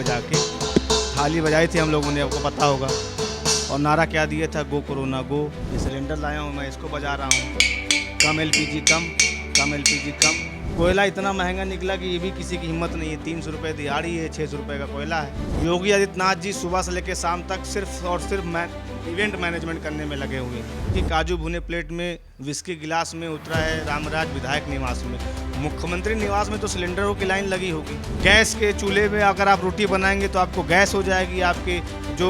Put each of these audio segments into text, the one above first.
बजा के थाली बजाई थी हम लोगों ने, आपको पता होगा। और नारा क्या दिया था, गो कोरोना गो। ये सिलेंडर लाया हूँ मैं, इसको बजा रहा हूँ, कम एलपीजी कम, कम एलपीजी कम। कोयला इतना महंगा निकला कि ये भी किसी की हिम्मत नहीं है। 300 रुपये दिहाड़ी है, 600 रुपये का कोयला है। योगी आदित्यनाथ जी सुबह से लेकर शाम तक सिर्फ और सिर्फ इवेंट मैनेजमेंट करने में लगे हुए हैं कि काजू भुने प्लेट में विस्की गिलास में उतरा है रामराज विधायक निवास में। मुख्यमंत्री निवास में तो सिलेंडरों की लाइन लगी होगी। गैस के चूल्हे में अगर आप रोटी बनाएंगे तो आपको गैस हो जाएगी, आपके जो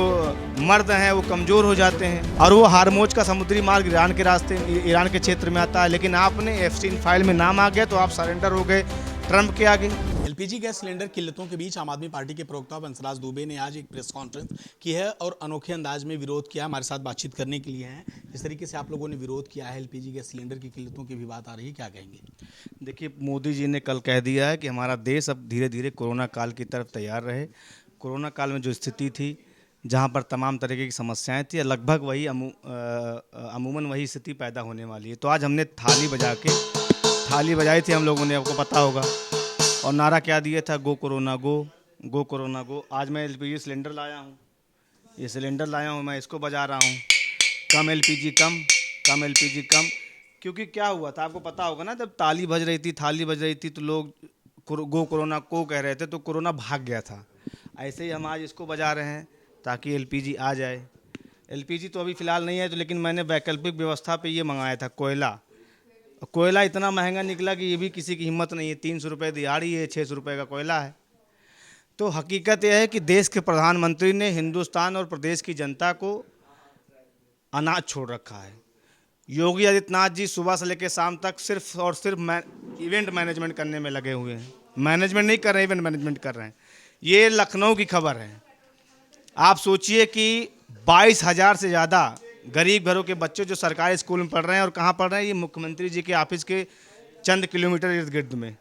मर्द हैं वो कमज़ोर हो जाते हैं। और वो हारमोज का समुद्री मार्ग ईरान के रास्ते, ईरान के क्षेत्र में आता है, लेकिन आपने एफस्टीन फाइल में नाम आ गया तो आप सरेंडर हो गए ट्रंप के आगे। एलपीजी गैस सिलेंडर किल्लतों के बीच आम आदमी पार्टी के प्रवक्ता बंसराज दुबे ने आज एक प्रेस कॉन्फ्रेंस की है और अनोखे अंदाज में विरोध किया। हमारे साथ बातचीत करने के लिए हैं। जिस तरीके से आप लोगों ने विरोध किया है एलपीजी गैस सिलेंडर की किल्लतों की भी बात आ रही है, क्या कहेंगे? देखिए, मोदी जी ने कल कह दिया है कि हमारा देश अब धीरे धीरे कोरोना काल की तरफ तैयार रहे। कोरोना काल में जो स्थिति थी, जहाँ पर तमाम तरीके की समस्याएं थी, लगभग वही अमूमन वही स्थिति पैदा होने वाली है। तो आज हमने थाली बजाई थी हम लोगों ने, आपको पता होगा। और नारा क्या दिया था, गो कोरोना गो, गो कोरोना गो। आज मैं एलपीजी सिलेंडर लाया हूँ, ये सिलेंडर लाया हूँ मैं, इसको बजा रहा हूँ, कम एलपीजी कम, कम एलपीजी कम। क्योंकि क्या हुआ था आपको पता होगा ना, जब थाली बज रही थी तो लोग गो कोरोना को कह रहे थे तो कोरोना भाग गया था। ऐसे ही हम आज इसको बजा रहे हैं ताकि एलपीजी आ जाए। एलपीजी तो अभी फ़िलहाल नहीं है, तो लेकिन मैंने वैकल्पिक व्यवस्था पे ये मंगाया था कोयला इतना महंगा निकला कि ये भी किसी की हिम्मत नहीं है। 300 रुपये दिहाड़ी है, 600 रुपये का कोयला है। तो हकीकत यह है कि देश के प्रधानमंत्री ने हिंदुस्तान और प्रदेश की जनता को अनाज छोड़ रखा है। योगी आदित्यनाथ जी सुबह से लेकर शाम तक सिर्फ और सिर्फ इवेंट मैनेजमेंट करने में लगे हुए हैं। मैनेजमेंट नहीं कर रहे हैं, इवेंट मैनेजमेंट कर रहे हैं। ये लखनऊ की खबर है। आप सोचिए कि 22,000 से ज़्यादा गरीब घरों के बच्चे जो सरकारी स्कूल में पढ़ रहे हैं, और कहाँ पढ़ रहे हैं, ये मुख्यमंत्री जी के ऑफिस के चंद किलोमीटर इर्द गिर्द में।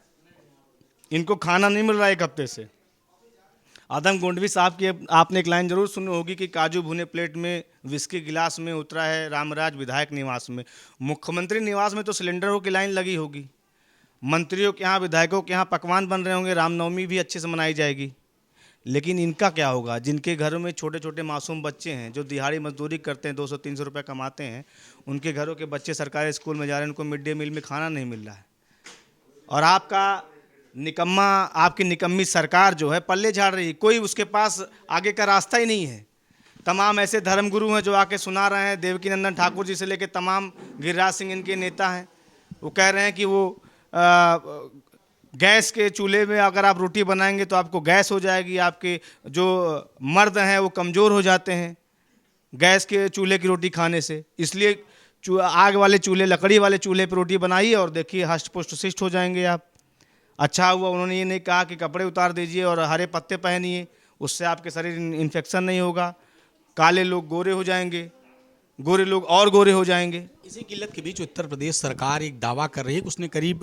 इनको खाना नहीं मिल रहा है एक हफ्ते से। आदम गोंडवी साहब की आपने एक लाइन जरूर सुनी होगी कि काजू भुने प्लेट में विस्की गिलास में उतरा है रामराज विधायक निवास में। मुख्यमंत्री निवास में तो सिलेंडरों की लाइन लगी होगी। मंत्रियों के यहाँ, विधायकों के यहाँ पकवान बन रहे होंगे, रामनवमी भी अच्छे से मनाई जाएगी। लेकिन इनका क्या होगा, जिनके घरों में छोटे छोटे मासूम बच्चे हैं, जो दिहाड़ी मजदूरी करते हैं, 200-300 रुपये कमाते हैं, उनके घरों के बच्चे सरकारी स्कूल में जा रहे हैं, उनको मिड डे मील में खाना नहीं मिल रहा है। और आपकी निकम्मी सरकार जो है पल्ले झाड़ रही है। कोई उसके पास आगे का रास्ता ही नहीं है। तमाम ऐसे धर्मगुरु हैं जो आके सुना रहे हैं, देवकीनंदन ठाकुर जी से लेकर तमाम, गिरिराज सिंह इनके नेता हैं, वो कह रहे हैं कि वो गैस के चूल्हे में अगर आप रोटी बनाएंगे तो आपको गैस हो जाएगी, आपके जो मर्द हैं वो कमज़ोर हो जाते हैं गैस के चूल्हे की रोटी खाने से। इसलिए आग वाले चूल्हे, लकड़ी वाले चूल्हे पर रोटी बनाइए और देखिए हष्ट पुष्ट शिष्ट हो जाएंगे आप। अच्छा हुआ उन्होंने ये नहीं कहा कि कपड़े उतार दीजिए और हरे पत्ते पहनिए, उससे आपके शरीर इन्फेक्शन नहीं होगा। काले लोग गोरे हो जाएंगे, गोरे लोग और गोरे हो जाएंगे। इसी किल्लत के बीच उत्तर प्रदेश सरकार एक दावा कर रही है कि उसने करीब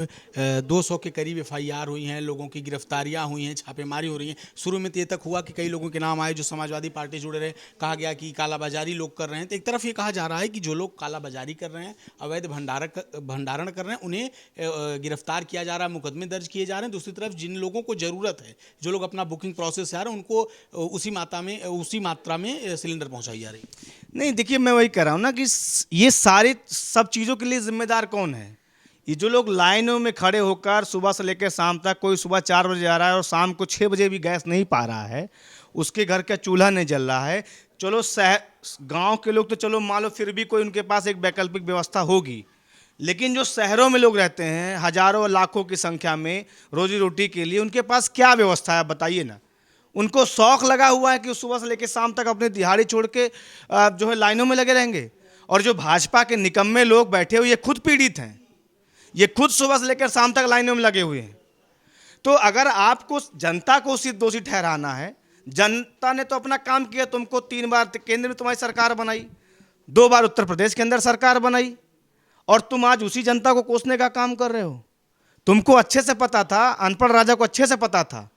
200 के करीब एफआईआर हुई हैं, लोगों की गिरफ्तारियां हुई हैं, छापेमारी हो रही हैं। शुरू में तो ये तक हुआ कि कई लोगों के नाम आए जो समाजवादी पार्टी से जुड़े रहे। कहा गया कि कालाबाजारी लोग कर रहे हैं। तो एक तरफ ये कहा जा रहा है कि जो लोग कालाबाजारी कर रहे हैं, अवैध भंडारण कर रहे हैं, उन्हें गिरफ्तार किया जा रहा है, मुकदमे दर्ज किए जा रहे हैं। दूसरी तरफ जिन लोगों को ज़रूरत है, जो लोग अपना बुकिंग प्रोसेस से आ रहे हैं, उनको उसी मात्रा में सिलेंडर पहुँचाई जा रही है। नहीं, देखिए, मैं वही कह रहा हूँ ना कि ये सारी सब चीज़ों के लिए जिम्मेदार कौन है? ये जो लोग लाइनों में खड़े होकर सुबह से लेकर शाम तक, कोई सुबह 4 बजे आ रहा है और शाम को 6 बजे भी गैस नहीं पा रहा है, उसके घर का चूल्हा नहीं जल रहा है। चलो गांव के लोग तो चलो मान लो फिर भी कोई उनके पास एक वैकल्पिक व्यवस्था होगी, लेकिन जो शहरों में लोग रहते हैं हजारों लाखों की संख्या में रोजी रोटी के लिए, उनके पास क्या व्यवस्था है बताइए ना। उनको शौक लगा हुआ है कि सुबह से लेकर शाम तक अपने दिहाड़ी छोड़ के जो है लाइनों में लगे रहेंगे। और जो भाजपा के निकम्मे लोग बैठे हुए, ये खुद पीड़ित हैं, ये खुद सुबह से लेकर शाम तक लाइनों में लगे हुए हैं। तो अगर आपको जनता को दोषी ठहराना है, जनता ने तो अपना काम किया। तुमको 3 बार केंद्र में तुम्हारी सरकार बनाई, 2 बार उत्तर प्रदेश के अंदर सरकार बनाई, और तुम आज उसी जनता को कोसने का काम कर रहे हो। तुमको अच्छे से पता था, अनपढ़ राजा को अच्छे से पता था,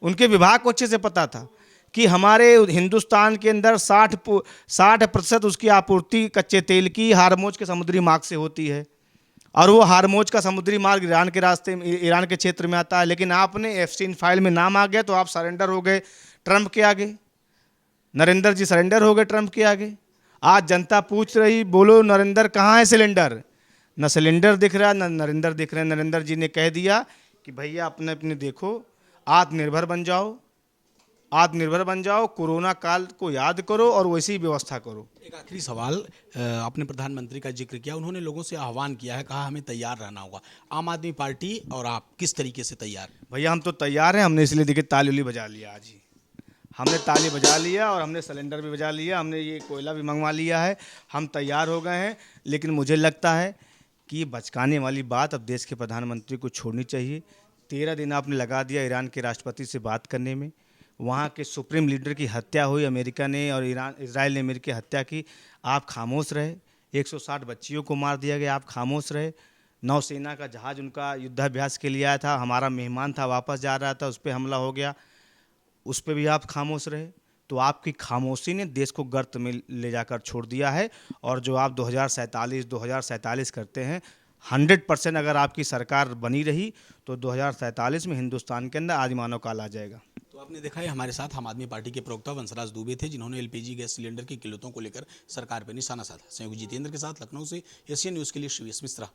उनके विभाग को अच्छे से पता था कि हमारे हिंदुस्तान के अंदर 60% उसकी आपूर्ति कच्चे तेल की हारमोज के समुद्री मार्ग से होती है। और वो हारमोज का समुद्री मार्ग ईरान के रास्ते में, ईरान के क्षेत्र में आता है, लेकिन आपने एफस्टीन फाइल में नाम आ गया तो आप सरेंडर हो गए ट्रंप के आगे। नरेंद्र जी सरेंडर हो गए ट्रंप के आगे। आज जनता पूछ रही, बोलो नरेंद्र कहाँ है सिलेंडर? न सिलेंडर दिख रहा, न नरेंद्र दिख रहे। नरेंद्र जी ने कह दिया कि भैया अपने अपने देखो, आत्मनिर्भर बन जाओ, आत्मनिर्भर बन जाओ, कोरोना काल को याद करो और वैसी व्यवस्था करो। एक आखिरी सवाल, आपने प्रधानमंत्री का जिक्र किया, उन्होंने लोगों से आह्वान किया है, कहा हमें तैयार रहना होगा। आम आदमी पार्टी और आप किस तरीके से तैयार? भैया हम तो तैयार हैं, हमने इसलिए देखिए ताली उली बजा लिया। आज ही हमने ताली बजा लिया और हमने सिलेंडर भी बजा लिया, हमने ये कोयला भी मंगवा लिया है, हम तैयार हो गए हैं। लेकिन मुझे लगता है कि बचकाने वाली बात अब देश के प्रधानमंत्री को छोड़नी चाहिए। 13 दिन आपने लगा दिया ईरान के राष्ट्रपति से बात करने में, वहाँ के सुप्रीम लीडर की हत्या हुई, अमेरिका ने और इजराइल ने मिलकर हत्या की, आप खामोश रहे। 160 बच्चियों को मार दिया गया, आप खामोश रहे। नौसेना का जहाज़ उनका युद्धाभ्यास के लिए आया था, हमारा मेहमान था, वापस जा रहा था, उस पर हमला हो गया, उस पर भी आप खामोश रहे। तो आपकी खामोशी ने देश को गर्त में ले जाकर छोड़ दिया है। और जो आप 2047 करते हैं, 100% अगर आपकी सरकार बनी रही तो 2047 में हिंदुस्तान के अंदर आदिमानव काल आ जाएगा। तो आपने देखा है, हमारे साथ आम आदमी पार्टी के प्रवक्ता वंशराज दुबे थे, जिन्होंने एलपीजी गैस सिलेंडर की किल्लतों को लेकर सरकार पर निशाना साधा। सहयोगी जितेंद्र के साथ लखनऊ से एशियन न्यूज़ के लिए श्री एस मिश्रा।